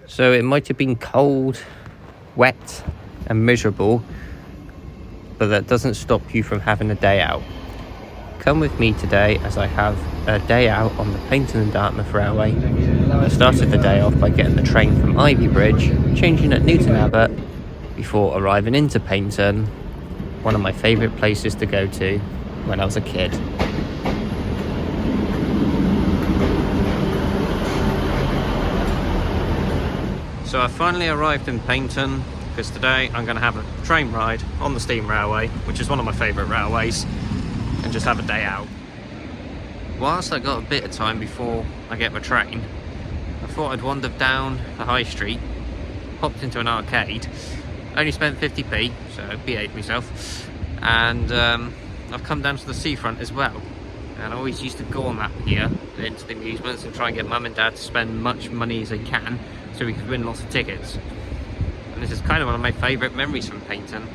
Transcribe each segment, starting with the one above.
So it might have been cold, wet and miserable, but that doesn't stop you from having a day out. Come with me today as I have a day out on the Paignton and Dartmouth Railway. I started the day off by getting the train from Ivy Bridge, changing at Newton Abbot before arriving into Paignton, one of my favourite places to go to when I was a kid. So I finally arrived in Paignton because today I'm going to have a train ride on the steam railway, which is one of my favourite railways, and just have a day out. Whilst I got a bit of time before I get my train, I thought I'd wander down the high street, popped into an arcade, only spent 50p, so behaved myself, and I've come down to the seafront as well. And I always used to go on that here into the amusements and try and get mum and dad to spend much money as they can so we could win lots of tickets. And this is kind of one of my favourite memories from Paignton.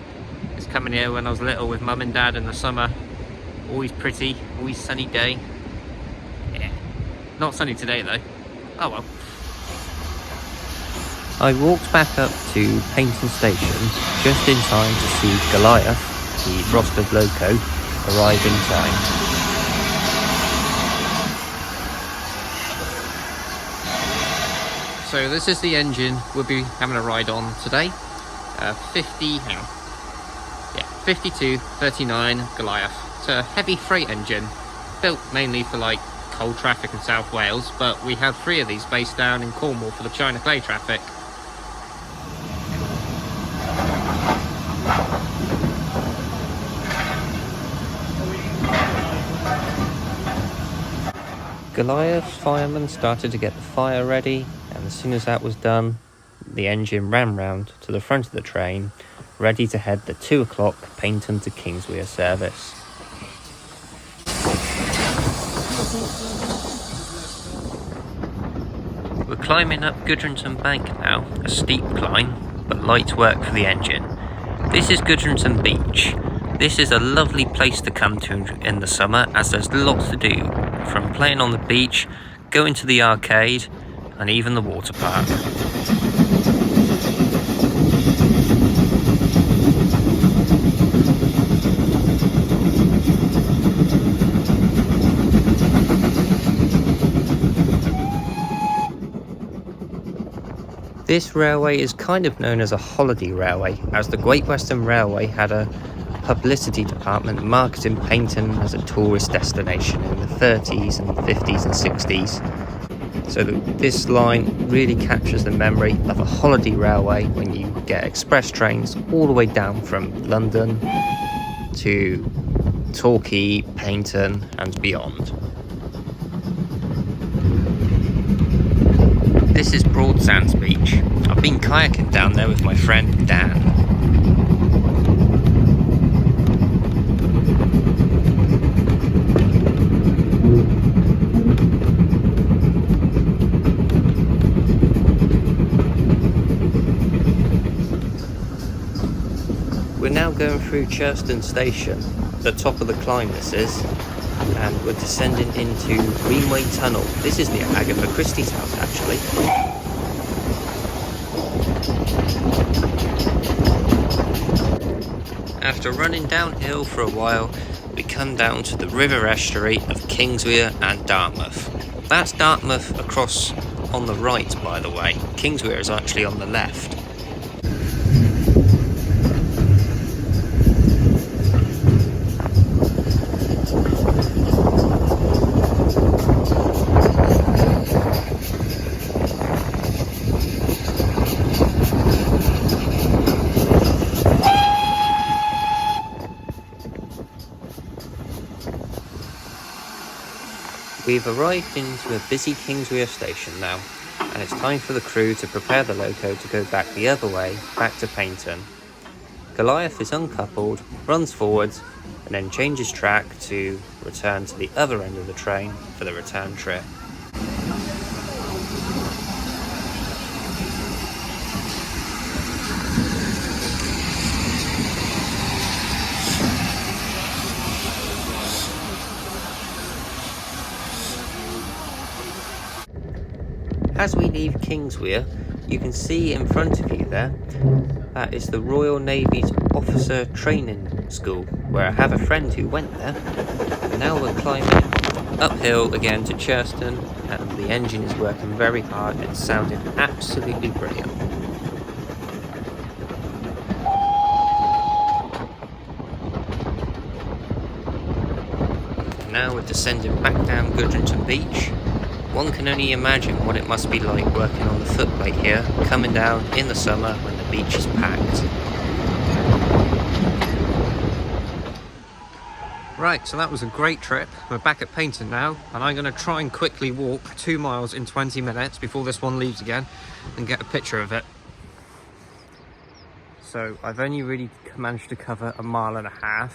It's coming here when I was little with mum and dad in the summer. Always pretty, always sunny day. Yeah, not sunny today though. Oh well. I walked back up to Paignton Station just in time to see Goliath, the Rostov loco, arrive in time. So this is the engine we'll be having a ride on today. 5239 Goliath. It's a heavy freight engine, built mainly for like coal traffic in South Wales, but we have 3 of these based down in Cornwall for the China Clay traffic. Goliath's firemen started to get the fire ready, and as soon as that was done, the engine ran round to the front of the train, ready to head the 2 o'clock Paignton to Kingswear service. We're climbing up Goodrington Bank now, a steep climb, but light work for the engine. This is Goodrington Beach. This is a lovely place to come to in the summer, as there's lots to do, from playing on the beach, going to the arcade, and even the water park. This railway is kind of known as a holiday railway, as the Great Western Railway had a publicity department marketing Paignton as a tourist destination in the 30s and 50s and 60s. So this line really captures the memory of a holiday railway when you get express trains all the way down from London to Torquay, Paignton and beyond. This is Broadsands Beach. I've been kayaking down there with my friend Dan. We're now going through Churston Station, the top of the climb this is, and we're descending into Greenway Tunnel. This is near Agatha Christie's house actually. After running downhill for a while, we come down to the river estuary of Kingswear and Dartmouth. That's Dartmouth across on the right, by the way. Kingswear is actually on the left. We've arrived into a busy Kingswear station now, and it's time for the crew to prepare the loco to go back the other way, back to Paignton. Goliath is uncoupled, runs forwards, and then changes track to return to the other end of the train for the return trip. As we leave Kingswear, you can see in front of you there, that is the Royal Navy's Officer Training School, where I have a friend who went there. And now we're climbing uphill again to Churston, and the engine is working very hard. It's sounding absolutely brilliant. Now we're descending back down Goodrington Beach. One can only imagine what it must be like working on the footplate here, coming down in the summer when the beach is packed. Right, so that was a great trip. We're back at Paignton now, and I'm going to try and quickly walk 2 miles in 20 minutes before this one leaves again and get a picture of it. So I've only really managed to cover 1.5 miles.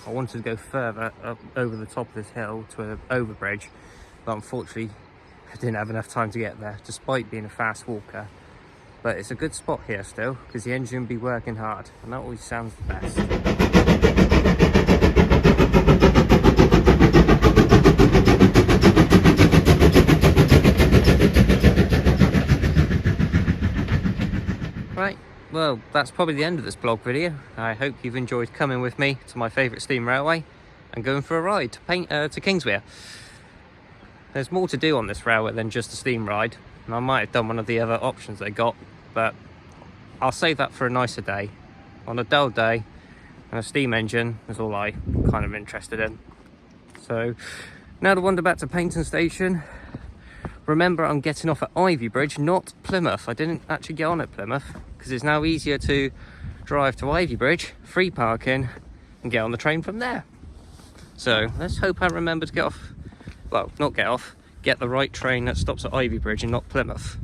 I wanted to go further up over the top of this hill to an overbridge, but unfortunately I didn't have enough time to get there, despite being a fast walker. But it's a good spot here still, because the engine will be working hard, and that always sounds the best. Right, well, that's probably the end of this blog video. I hope you've enjoyed coming with me to my favourite steam railway and going for a ride to Kingswear. There's more to do on this railway than just a steam ride, and I might have done one of the other options they got, but I'll save that for a nicer day. On a dull day, and a steam engine is all I'm kind of interested in. So now to wander back to Paignton Station. Remember, I'm getting off at Ivy Bridge, not Plymouth. I didn't actually get on at Plymouth because it's now easier to drive to Ivy Bridge, free parking, and get on the train from there. So let's hope I remember to get off, well, not get off, get the right train that stops at Ivy Bridge and not Plymouth.